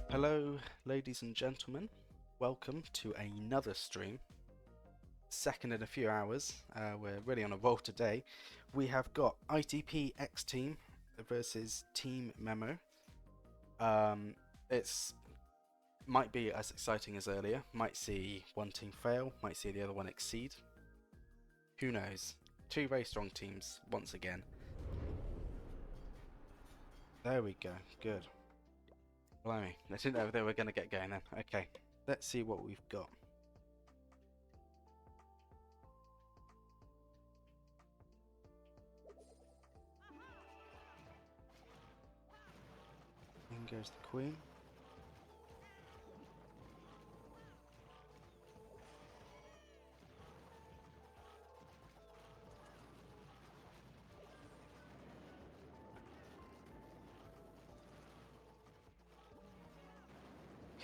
Hello, ladies and gentlemen. Welcome to another stream. Second in a few hours. We're really on a roll today. We have got ITP X Team versus Team MEMO. It's might be as exciting as earlier. Might see one team fail. Might see the other one exceed. Who knows? Two very strong teams once again. There we go. Good. Blimey. I didn't know they were going to get going then. Okay. Let's see what we've got. In goes the queen.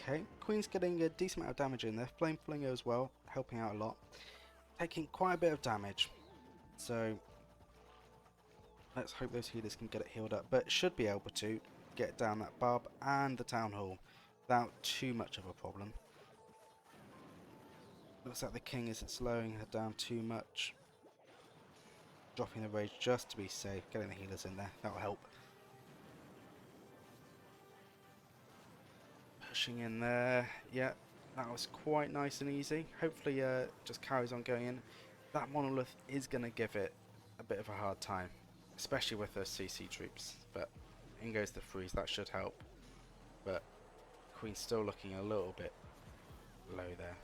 Okay, queen's getting a decent amount of damage in there. Flame Flinger as well, helping out a lot. Taking quite a bit of damage. So let's hope those healers can get it healed up. But should be able to get down that barb and the town hall without too much of a problem. Looks like the king isn't slowing her down too much. Dropping the rage just to be safe. Getting the healers in there, that'll help. Pushing in there, yeah, that was quite nice and easy. Hopefully just carries on going in. That monolith is going to give it a bit of a hard time, especially with those CC troops. But in goes the freeze, that should help. But Queen's still looking a little bit low there.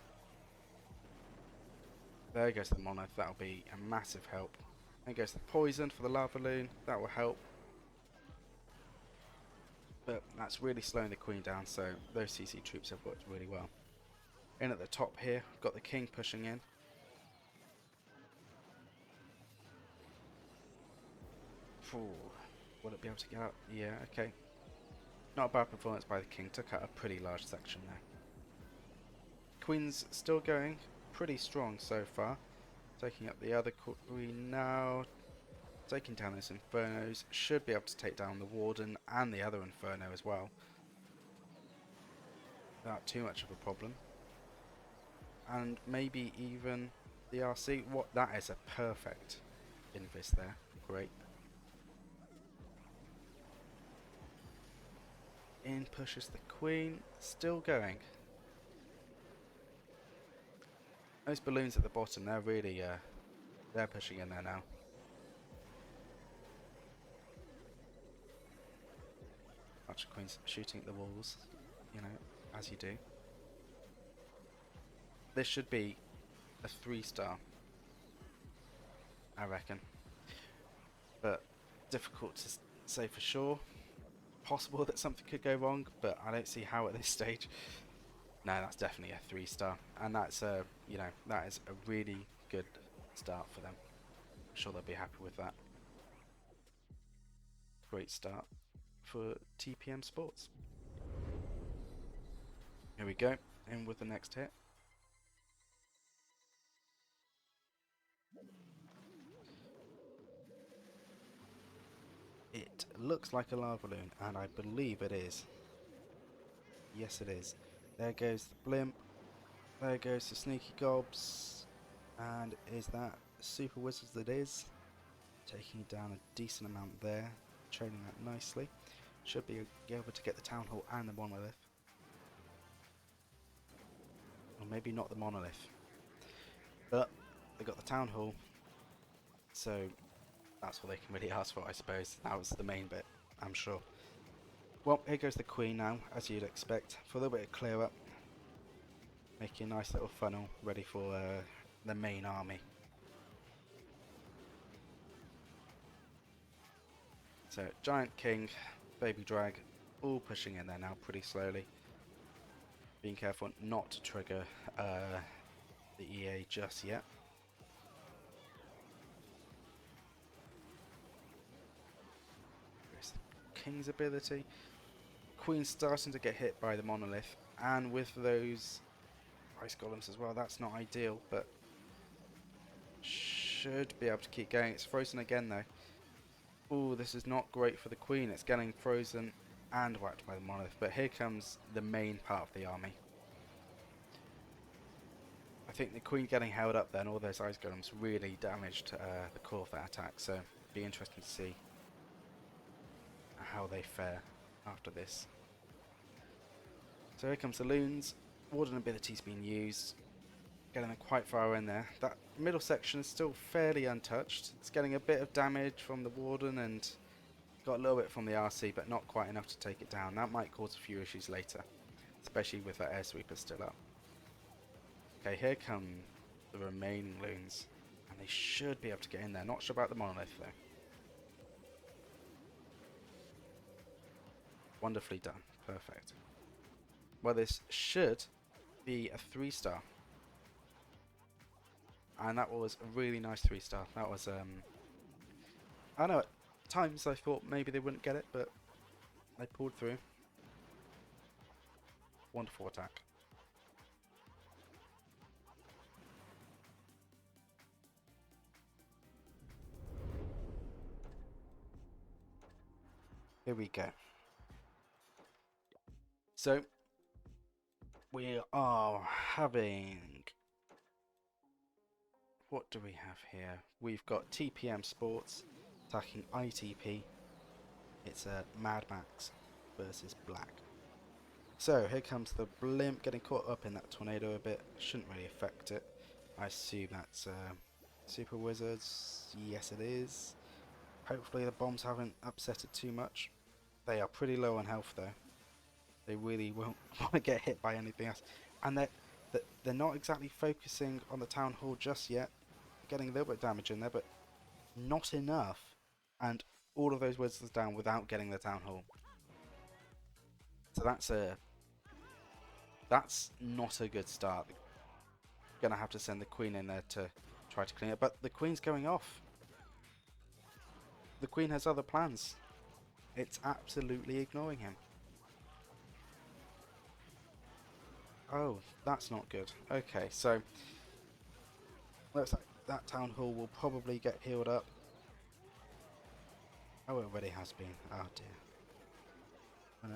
There goes the monolith, that'll be a massive help. There goes the poison for the lava loon, that will help. But that's really slowing the queen down, so those CC troops have worked really well. In at the top here, we've got the king pushing in. Ooh, will it be able to get out? Yeah, okay. Not a bad performance by the king, took out a pretty large section there. Queen's still going pretty strong so far. Taking up the other queen now. Taking down those infernos. Should be able to take down the warden and the other inferno as well. Without too much of a problem. And maybe even the RC. What, that is a perfect invis there. Great. In pushes the queen. Still going. Those balloons at the bottom, they're really they're pushing in there now. Bunch of queens shooting at the walls, you know, as you do. This should be a 3-star, I reckon. But difficult to say for sure. Possible that something could go wrong, but I don't see how at this stage. No, that's definitely a 3-star, and that's you know, that is a really good start for them. I'm sure they'll be happy with that. Great start for TPM Sports. Here we go, in with the next hit. It looks like a lava balloon, and I believe it is. Yes, it is. There goes the blimp. There goes the sneaky gobs. And is that super wizards that is? Taking down a decent amount there. Training that nicely. Should be able to get the town hall and the monolith. Or maybe not the monolith. But they got the town hall. So that's all they can really ask for, I suppose. That was the main bit, I'm sure. Well, here goes the queen now, as you'd expect, for a little bit of clear up. Making a nice little funnel ready for the main army. So, Giant King, Baby Drag, all pushing in there now pretty slowly. Being careful not to trigger the EA just yet. There's the King's ability. Queen's starting to get hit by the monolith, and with those ice golems as well. That's not ideal, but should be able to keep going. It's frozen again though. Ooh, this is not great for the queen. It's getting frozen and whacked by the monolith. But here comes the main part of the army. I think the queen getting held up there and all those ice golems really damaged the core of that attack, so it'll be interesting to see how they fare after this. So here comes the loons. Warden ability's been used, getting them quite far in there. That middle section is still fairly untouched. It's getting a bit of damage from the warden and got a little bit from the RC, but not quite enough to take it down. That might cause a few issues later, especially with that air sweeper still up. Okay, here come the remaining loons, and they should be able to get in there. Not sure about the monolith though. Wonderfully done. Perfect. Well, this should be a 3-star. And that was a really nice 3-star. That was, I know at times I thought maybe they wouldn't get it, but they pulled through. Wonderful attack. Here we go. So, we are having... What do we have here? We've got TPM Sports attacking ITP. It's a Mad Max versus Black. So, here comes the blimp getting caught up in that tornado a bit. Shouldn't really affect it. I assume that's Super Wizards. Yes, it is. Hopefully the bombs haven't upset it too much. They are pretty low on health though. They really won't want to get hit by anything else. And they're not exactly focusing on the town hall just yet. Getting a little bit of damage in there, but not enough. And all of those wizards down without getting the town hall. So that's not a good start. Gonna have to send the queen in there to try to clean it. But the queen's going off. The queen has other plans. It's absolutely ignoring him. Oh, that's not good. Okay, so looks like that town hall will probably get healed up. Oh, it already has been. Oh dear. Oh no.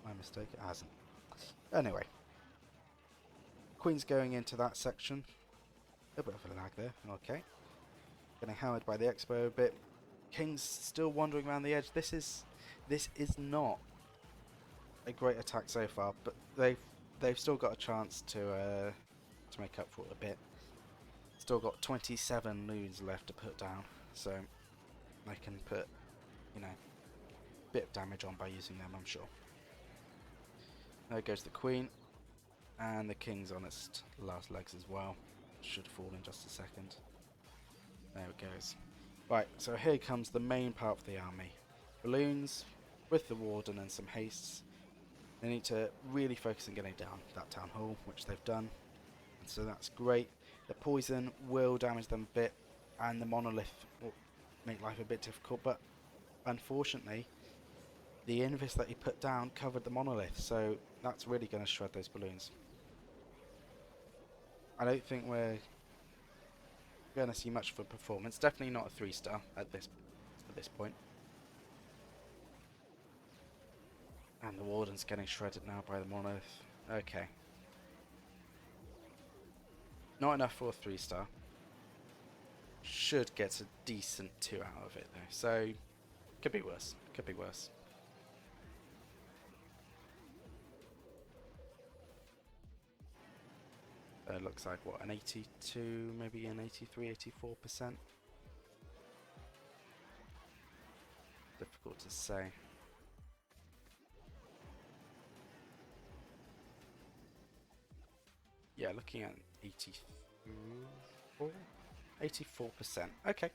My mistake, it hasn't. Anyway. Queen's going into that section. A bit of a lag there. Okay. Getting hammered by the expo a bit. King's still wandering around the edge. This is not a great attack so far, but they've still got a chance to make up for it a bit. Still got 27 loons left to put down, so they can put, you know, a bit of damage on by using them, I'm sure. There goes the queen, and the king's on its last legs as well. Should fall in just a second. There it goes. Right, so here comes the main part of the army. Balloons with the warden and some hastes. They need to really focus on getting down that town hall, which they've done. And so that's great. The poison will damage them a bit, and the monolith will make life a bit difficult, but unfortunately, the invis that he put down covered the monolith, so that's really going to shred those balloons. I don't think we're going to see much of a performance. Definitely not a 3-star at this point. And the warden's getting shredded now by the monolith. Okay. Not enough for a 3-star. Should get a decent 2 out of it though. So, could be worse. Could be worse. Looks like, what, an 82, maybe an 83, 84%? Difficult to say. Yeah, looking at 84? 84%. Okay.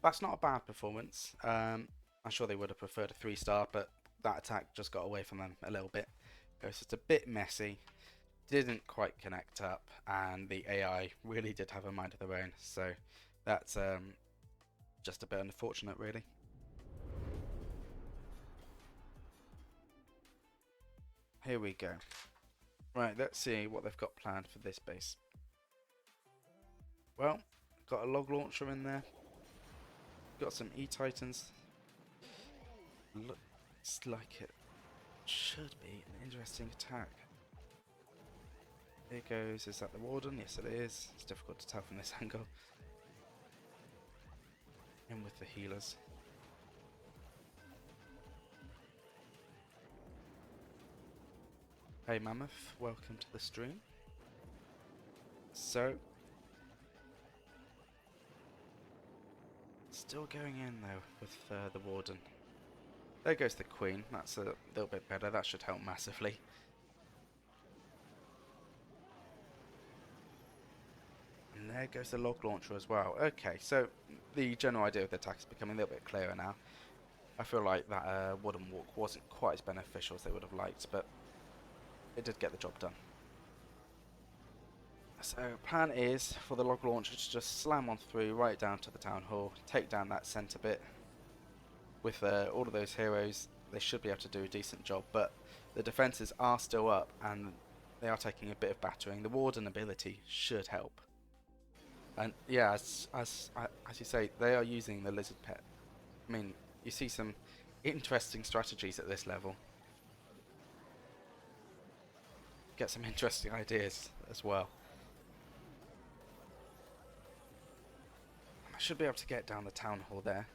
That's not a bad performance. I'm sure they would have preferred a 3-star, but that attack just got away from them a little bit. It was just a bit messy. Didn't quite connect up, and the AI really did have a mind of their own. So that's just a bit unfortunate, really. Here we go. Right, let's see what they've got planned for this base. Well, got a log launcher in there. Got some E-Titans. Looks like it should be an interesting attack. Here goes, is that the Warden? Yes it is. It's difficult to tell from this angle. In with the healers. Hey Mammoth, welcome to the stream. So, still going in though with the Warden. There goes the Queen, that's a little bit better, that should help massively. And there goes the log launcher as well. Okay, so the general idea of the attack is becoming a little bit clearer now. I feel like that wooden walk wasn't quite as beneficial as they would have liked, but it did get the job done. So plan is for the log launcher to just slam on through right down to the town hall, take down that centre bit. With all of those heroes, they should be able to do a decent job, but the defences are still up and they are taking a bit of battering. The Warden ability should help. And yeah, as you say, they are using the lizard pet. I mean, you see some interesting strategies at this level. Get some interesting ideas as well. I should be able to get down the town hall there.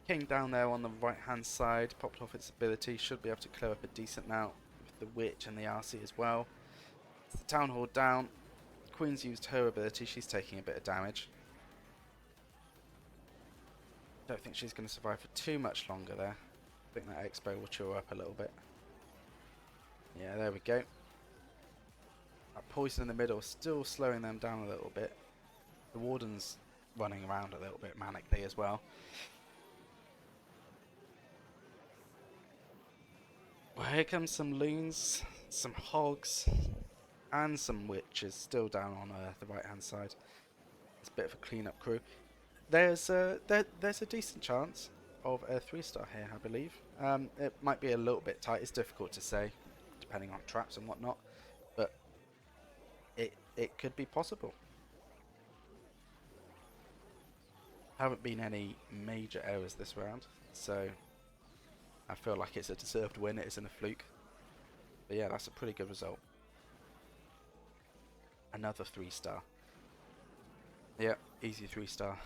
King down there on the right hand side, popped off its ability, should be able to clear up a decent amount with the witch and the RC as well. The town hall down. Queen's used her ability, she's taking a bit of damage. Don't think she's going to survive for too much longer there. I think that expo will chew her up a little bit. Yeah, there we go. That poison in the middle still slowing them down a little bit. The Warden's running around a little bit manically as well. Well, here comes some loons, some hogs, and some witches still down on the right hand side. It's a bit of a clean-up crew. There's a decent chance of a 3-star here, I believe. It might be a little bit tight. It's difficult to say, depending on traps and whatnot, but it could be possible. Haven't been any major errors this round, so I feel like it's a deserved win. It isn't a fluke. But yeah, that's a pretty good result. Another 3-star. Yeah, easy 3-star.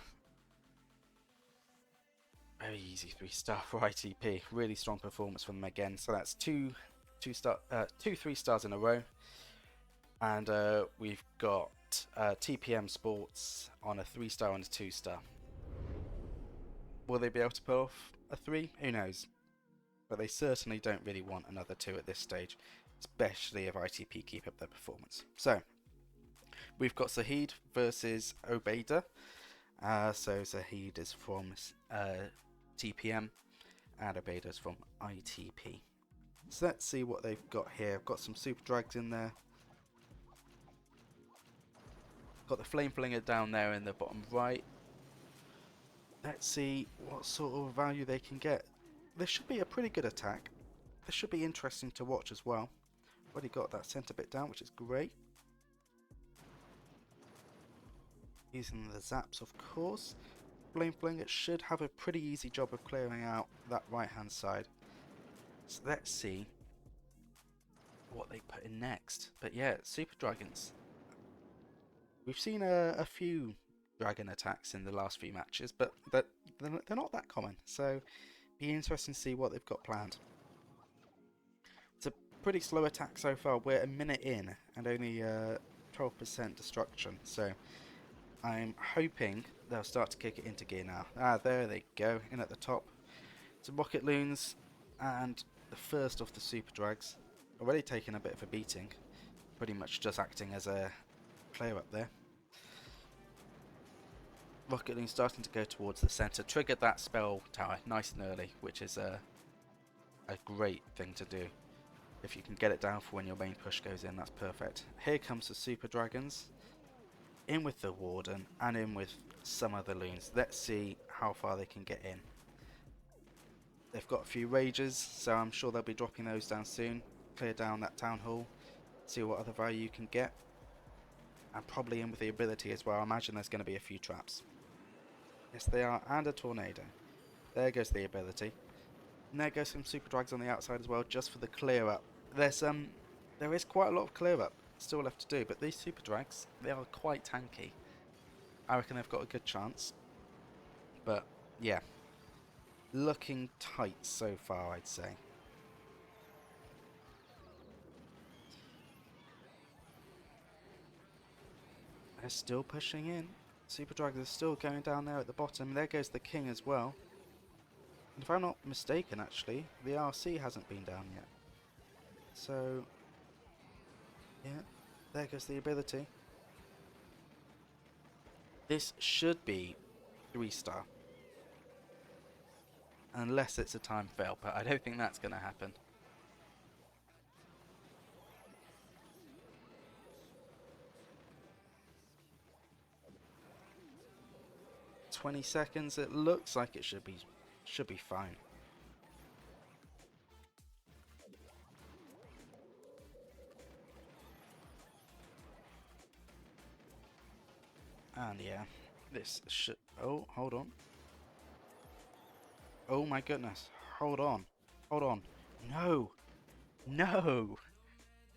Very easy 3-star for ITP. Really strong performance from them again. So that's two 3-stars in a row. And we've got TPM Sports on a 3-star and a 2-star. Will they be able to pull off a 3? Who knows? But they certainly don't really want another 2 at this stage, especially if ITP keep up their performance. So, we've got Zahid versus Obeda. So Zahid is from TPM and Obeda is from ITP. So let's see what they've got here. I've got some super drags in there. Got the flame flinger down there in the bottom right. Let's see what sort of value they can get. This should be a pretty good attack. This should be interesting to watch as well. Already got that centre bit down, which is great. Using the zaps, of course. Flame flinger should have a pretty easy job of clearing out that right hand side. So let's see what they put in next. But yeah, super dragons. We've seen a few dragon attacks in the last few matches, but they're not that common, so be interesting to see what they've got planned. It's a pretty slow attack so far. We're a minute in and only 12% destruction, so I'm hoping they'll start to kick it into gear now. Ah, there they go, in at the top. Some rocket loons and the first of the super drags. Already taking a bit of a beating, pretty much just acting as a player up there. Rocket Loon starting to go towards the centre. Triggered that spell tower nice and early, which is a great thing to do. If you can get it down for when your main push goes in, that's perfect. Here comes the super dragons. In with the Warden and in with some other loons. Let's see how far they can get in. They've got a few rages, so I'm sure they'll be dropping those down soon. Clear down that town hall. See what other value you can get. And probably in with the ability as well. I imagine there's going to be a few traps. Yes, they are, and a tornado. There goes the ability. And there goes some super drags on the outside as well, just for the clear up. There is quite a lot of clear up still left to do, but these super drags, they are quite tanky. I reckon they've got a good chance. But yeah, looking tight so far, I'd say. They're still pushing in. Super drags are still going down there at the bottom. There goes the king as well. And if I'm not mistaken, actually, the RC hasn't been down yet. So, yeah, there goes the ability. This should be 3-star. Unless it's a time fail, but I don't think that's going to happen. "20 seconds, it looks like it should be fine. And yeah, this should... Oh, hold on. Oh my goodness. Hold on. Hold on. No. No.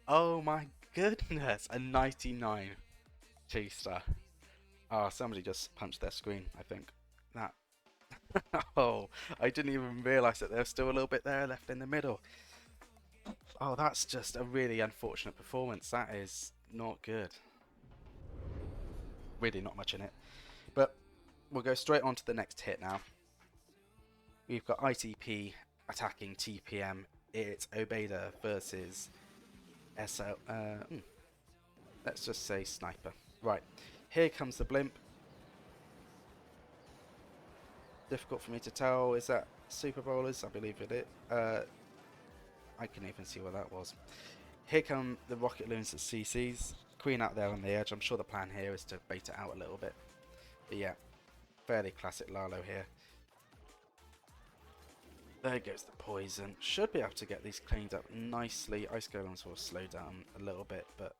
Oh my goodness. A 99 2-star. Oh, somebody just punched their screen, I think. That. Oh, I didn't even realise that there was still a little bit there left in the middle. Oh, that's just a really unfortunate performance. That is not good. Really not much in it. But we'll go straight on to the next hit now. We've got ITP attacking TPM. It's Obeda versus SL. Let's just say Sniper. Right, here comes the blimp. Difficult for me to tell. Is that Super Bowlers? I believe it is. I can even see what that was. Here come the Rocket Loons at CCs. Queen out there on the edge. I'm sure the plan here is to bait it out a little bit. But yeah, fairly classic Lalo here. There goes the poison. Should be able to get these cleaned up nicely. Ice Golems will slow down a little bit, but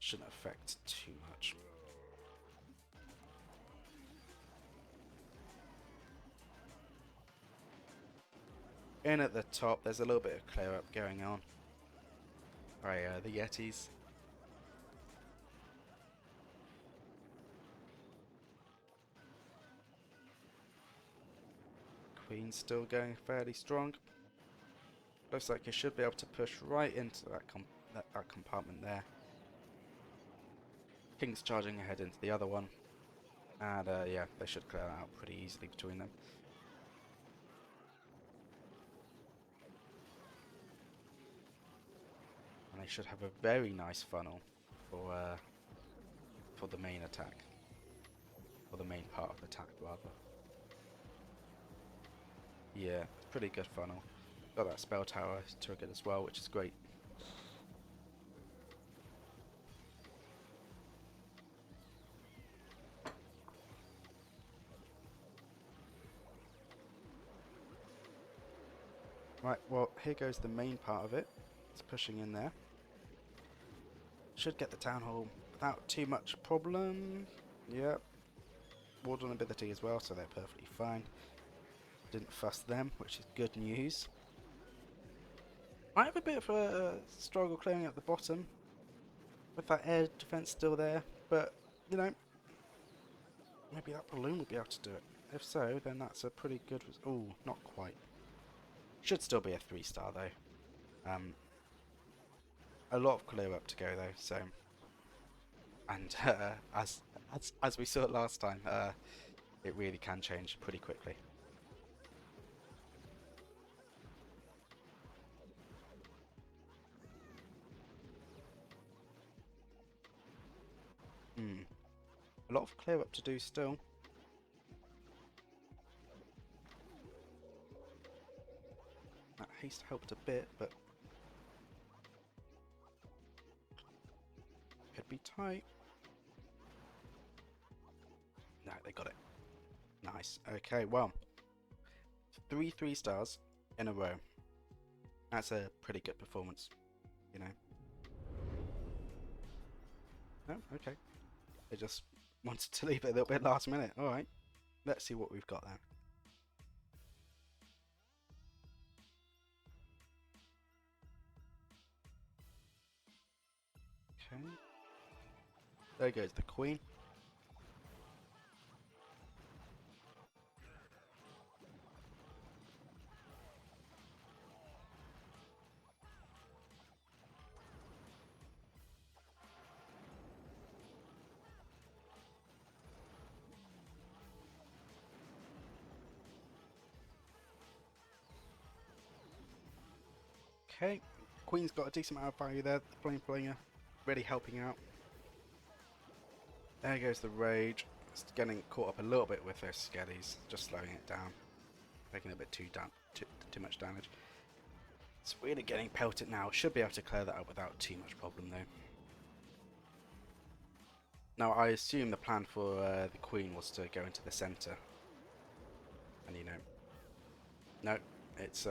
shouldn't affect too much. In at the top, there's a little bit of clear up going on. Right, the Yetis. Queen's still going fairly strong. Looks like you should be able to push right into that compartment there. King's charging ahead into the other one. And yeah, they should clear that out pretty easily between them. And they should have a very nice funnel for the main attack. Or the main part of the attack, rather. Yeah, pretty good funnel. Got that spell tower triggered as well, which is great. Right, well, here goes the main part of it. It's pushing in there. Should get the town hall without too much problem. Yep. Ward ability as well, so they're perfectly fine. Didn't fuss them, which is good news. I have a bit of a struggle clearing at the bottom with that air defense still there, but you know, maybe that balloon will be able to do it. If so, then that's a pretty good. Oh, not quite. Should still be a 3-star though. A lot of clear up to go though. So, and as we saw last time, it really can change pretty quickly. A lot of clear up to do still. That haste helped a bit, but could be tight. No, they got it. Nice. Okay, well, 3 3-stars in a row. That's a pretty good performance, you know. Oh, okay. They just wanted to leave it a little bit last minute. Alright, let's see what we've got there. Okay. There goes the queen. Okay, queen's got a decent amount of value there. The flame flinger really helping out. There goes the rage. It's getting caught up a little bit with those skellies, just slowing it down, making it a bit too much damage. It's really getting pelted now. Should be able to clear that up without too much problem though. Now I assume the plan for the queen was to go into the centre, and you know, no, it's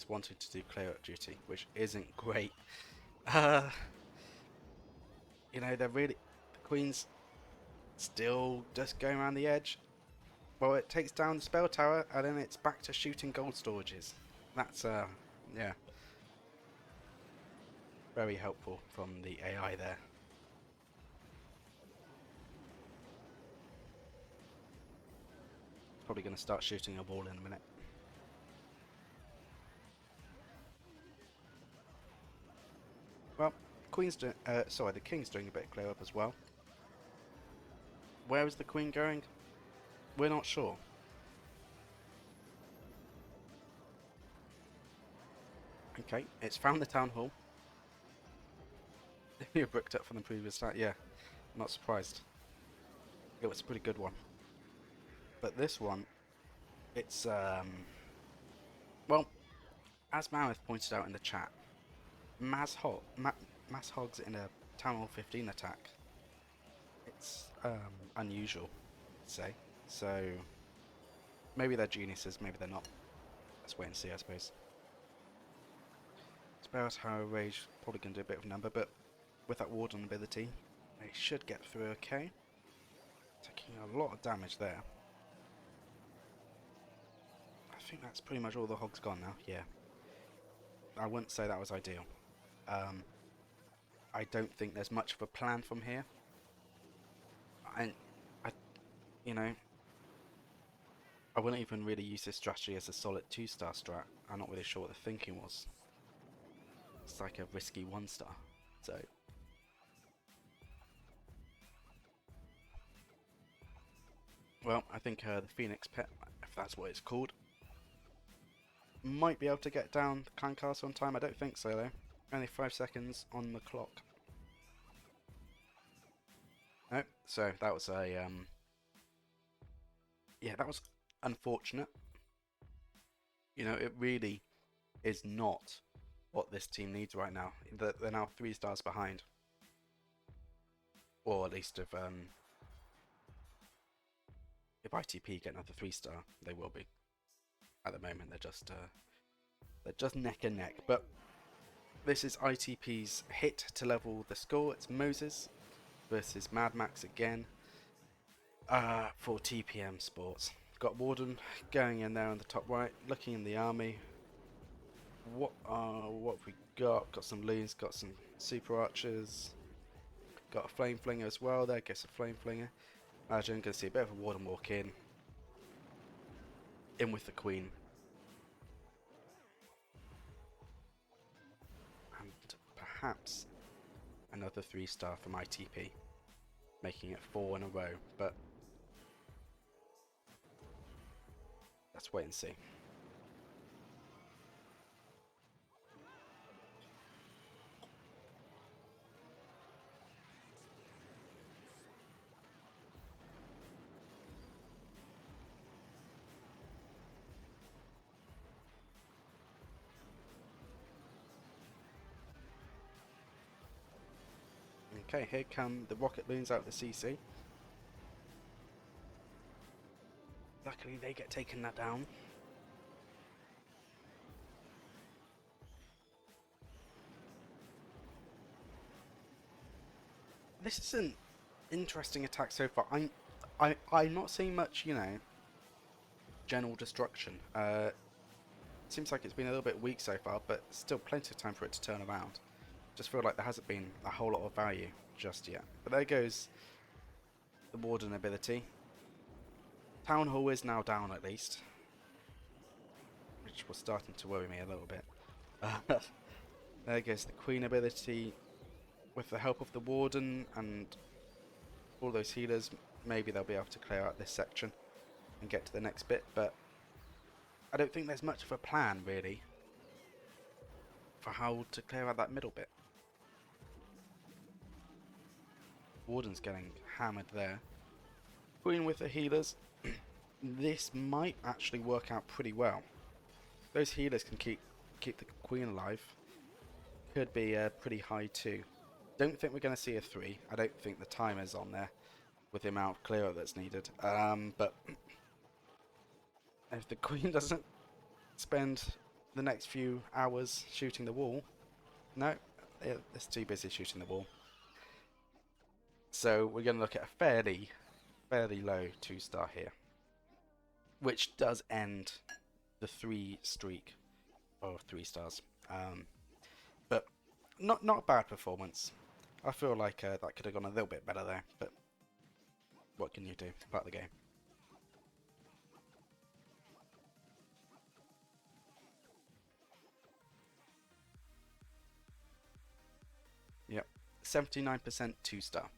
wanting to do clear up duty, which isn't great. Uh, you know, the queen's still just going around the edge. Well, it takes down the spell tower, and then it's back to shooting gold storages. That's yeah, very helpful from the AI there. Probably going to start shooting a ball in a minute. Well, the king's doing a bit of clear up as well. Where is the queen going? We're not sure. Okay, it's found the town hall. You're bricked up from the previous start. Yeah, I'm not surprised. It was a pretty good one. But this one, it's well, as Mammoth pointed out in the chat, mass hogs in a Town Hall 15 attack. It's unusual, I'd say. So maybe they're geniuses, maybe they're not. Let's wait and see, I suppose. Spells Harrow Rage probably going to do a bit of number, but with that Warden ability, they should get through okay. Taking a lot of damage there. I think that's pretty much all the hogs gone now, yeah. I wouldn't say that was ideal. I don't think there's much of a plan from here. And, you know, I wouldn't even really use this strategy as a solid 2-star strat. I'm not really sure what the thinking was. It's like a risky 1-star, so... Well, I think the Phoenix Pet, if that's what it's called, might be able to get down the Clan Castle on time. I don't think so though. Only 5 seconds on the clock. Nope. So that was a yeah, that was unfortunate. You know, it really is not what this team needs right now. They're now 3 stars behind, or at least if ITP get another 3-star, they will be. At the moment, they're just neck and neck. But this is ITP's hit to level the score. It's Moses versus Mad Max again for TPM Sports. Got Warden going in there on the top right, looking in the army. What have we got? Got some loons, got some super archers, got a flame flinger as well. There goes a flame flinger. Imagine you can see a bit of a Warden walk in with the queen. And perhaps another 3-star from ITP, making it 4 in a row, but let's wait and see. Okay, here come the rocket loons out of the CC. Luckily they get taken that down. This is an interesting attack so far. I'm not seeing much, you know, general destruction. Seems like it's been a little bit weak so far, but still plenty of time for it to turn around. Just feel like there hasn't been a whole lot of value just yet. But there goes the Warden ability. Town Hall is now down at least, which was starting to worry me a little bit. There goes the Queen ability. With the help of the Warden and all those healers, maybe they'll be able to clear out this section and get to the next bit, but I don't think there's much of a plan really for how to clear out that middle bit. Warden's getting hammered there. Queen with the healers. This might actually work out pretty well. Those healers can keep the Queen alive. Could be pretty high too. Don't think we're going to see a 3. I don't think the timer's on there with the amount of clear that's needed. But if the Queen doesn't spend the next few hours shooting the wall, no, it's too busy shooting the wall. So we're going to look at a fairly low 2-star here, which does end the 3 streak of 3 stars. But not a bad performance. I feel like that could have gone a little bit better there, but what can you do? It's part of the game. Yep, 79% 2-star.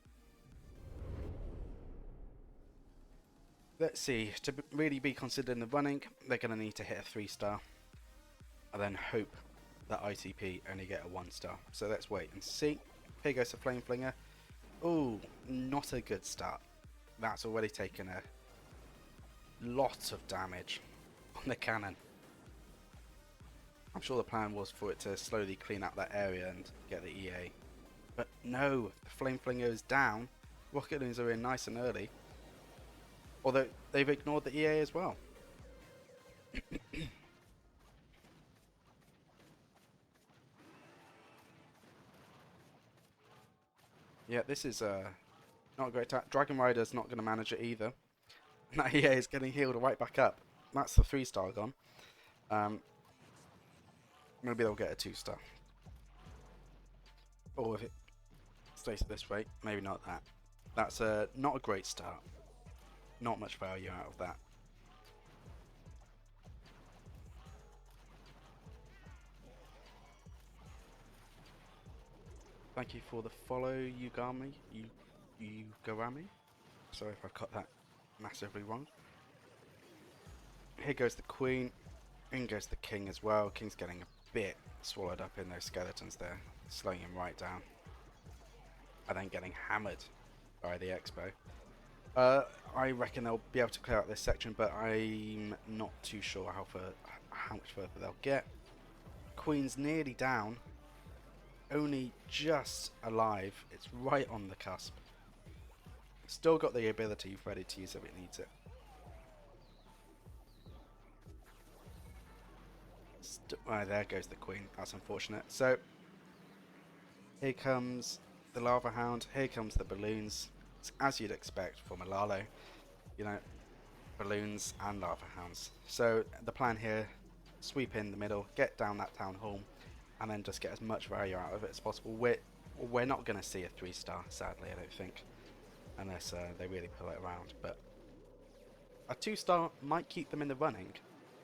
Let's see, to really be considered in the running, they're going to need to hit a 3-star, and then hope that ITP only get a 1-star. So let's wait and see. Here goes the Flame Flinger. Ooh, not a good start. That's already taken a lot of damage on the cannon. I'm sure the plan was for it to slowly clean up that area and get the EA. But no, the Flame Flinger is down. Rocket Loons are in nice and early. Although they've ignored the EA as well. Yeah, this is not a great attack. Dragon Rider's not going to manage it either. And that EA is getting healed right back up. That's the 3-star gone. Maybe they'll get a 2-star. Or if it stays at this rate, maybe not that. That's not a great start. Not much value out of that. Thank you for the follow, Yugami. Yugarami. Sorry if I've got that massively wrong. Here goes the Queen. In goes the King as well. King's getting a bit swallowed up in those skeletons there, slowing him right down. And then getting hammered by the Expo. I reckon they'll be able to clear out this section, but I'm not too sure how much further they'll get. Queen's nearly down. Only just alive. It's right on the cusp. Still got the ability ready to use if it needs it. There goes the Queen. That's unfortunate. So here comes the Lava Hound. Here comes the balloons. It's as you'd expect from a Lalo. You know, balloons and Lava Hounds. So the plan here: sweep in the middle, get down that town hall, and then just get as much value out of it as possible. We're not going to see a 3-star, sadly, I don't think, unless they really pull it around. But a 2-star might keep them in the running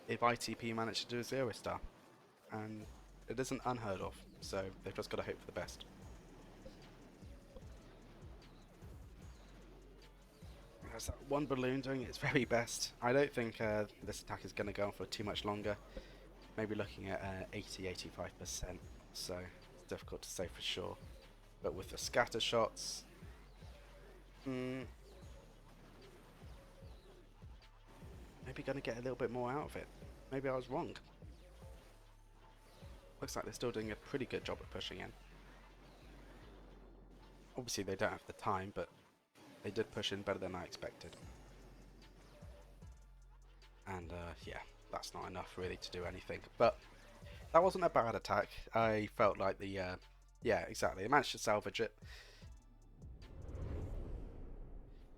if ITP manage to do a 0-star, and it isn't unheard of. So they've just got to hope for the best. There's that one balloon doing its very best. I don't think this attack is going to go on for too much longer. Maybe looking at 80-85%, so it's difficult to say for sure. But with the scatter shots, maybe going to get a little bit more out of it. Maybe I was wrong. Looks like they're still doing a pretty good job at pushing in. Obviously they don't have the time, but they did push in better than I expected. And yeah, that's not enough really to do anything. But that wasn't a bad attack. I felt like the yeah, exactly. They managed to salvage it.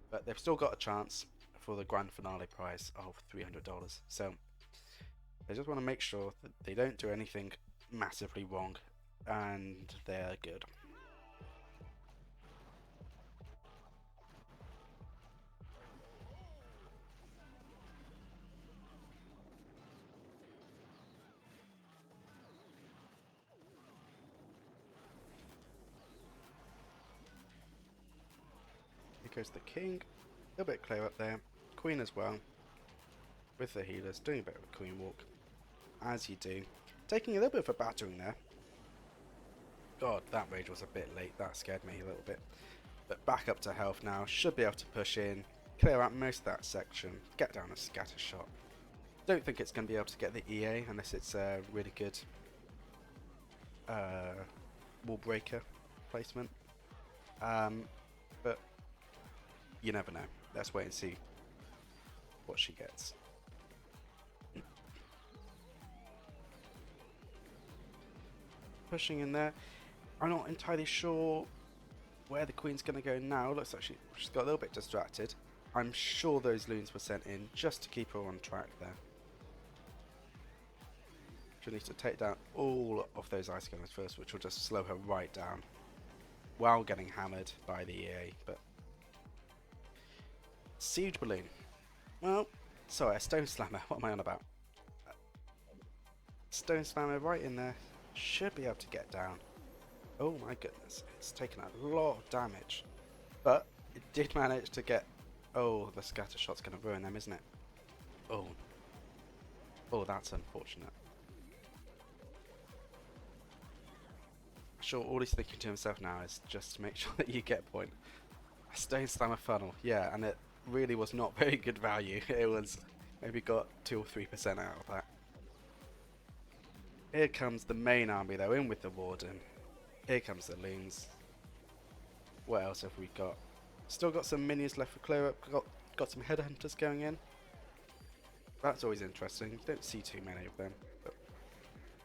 But they've still got a chance for the grand finale prize of $300. So they just want to make sure that they don't do anything massively wrong and they're good. Here goes the king. A little bit clear up there. Queen as well. With the healers, doing a bit of a queen walk. As you do. Taking a little bit of a battering there. God, that rage was a bit late. That scared me a little bit. But back up to health now. Should be able to push in. Clear out most of that section. Get down a scatter shot. Don't think it's going to be able to get the EA unless it's a really good wall breaker placement. But you never know. Let's wait and see what she gets. Pushing in there. I'm not entirely sure where the queen's going to go now. Looks like she's got a little bit distracted. I'm sure those loons were sent in just to keep her on track there. She'll need to take down all of those ice gunners first, which will just slow her right down while getting hammered by the EA. But siege balloon. Well, sorry, a stone slammer. What am I on about? Stone slammer right in there. Should be able to get down. Oh my goodness, it's taken a lot of damage. But it did manage to get... Oh, the scatter shot's going to ruin them, isn't it? Oh. Oh, that's unfortunate. Sure, all he's thinking to himself now is just to make sure that you get a point. A stone slammer funnel, yeah, and it really was not very good value. It was maybe got 2 or 3% out of that. Here comes the main army though, in with the warden. Here comes the loons. What else have we got? Still got some minions left for clear up. Got some headhunters going in. That's always interesting. Don't see too many of them, but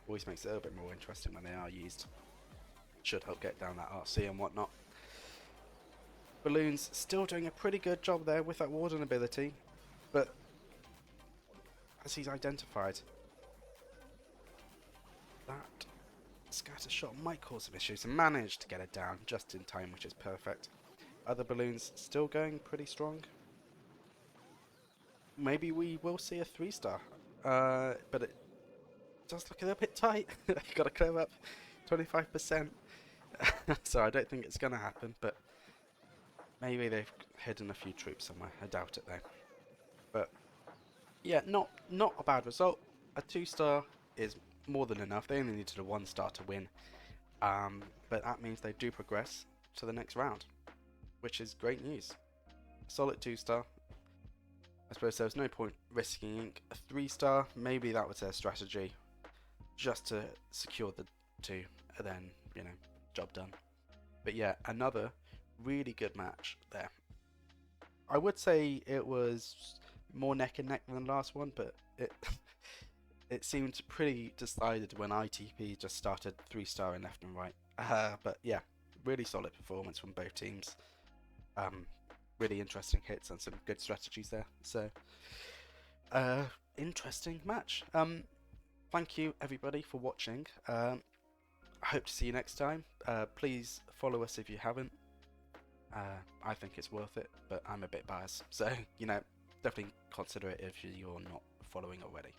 always makes it a little bit more interesting when they are used. Should help get down that RC and whatnot. Balloons still doing a pretty good job there with that warden ability, but as he's identified, that scatter shot might cause some issues and managed to get it down just in time, which is perfect. Other balloons still going pretty strong. Maybe we will see a 3-star, but it does look a little bit tight. Got to clear up 25%. So I don't think it's going to happen, but maybe they've hidden a few troops somewhere. I doubt it though. But yeah, not a bad result. A 2-star is more than enough. They only needed a 1-star to win. But that means they do progress to the next round, which is great news. Solid 2-star. I suppose there was no point risking a 3-star. Maybe that was their strategy, just to secure the 2, and then, you know, job done. But yeah, another really good match there. I would say it was more neck and neck than the last one, but it seemed pretty decided when ITP just started 3-starring left and right. But yeah, really solid performance from both teams. Really interesting hits and some good strategies there. So, interesting match. Thank you everybody for watching. I hope to see you next time. Please follow us if you haven't. I think it's worth it, but I'm a bit biased. So, you know, definitely consider it if you're not following already.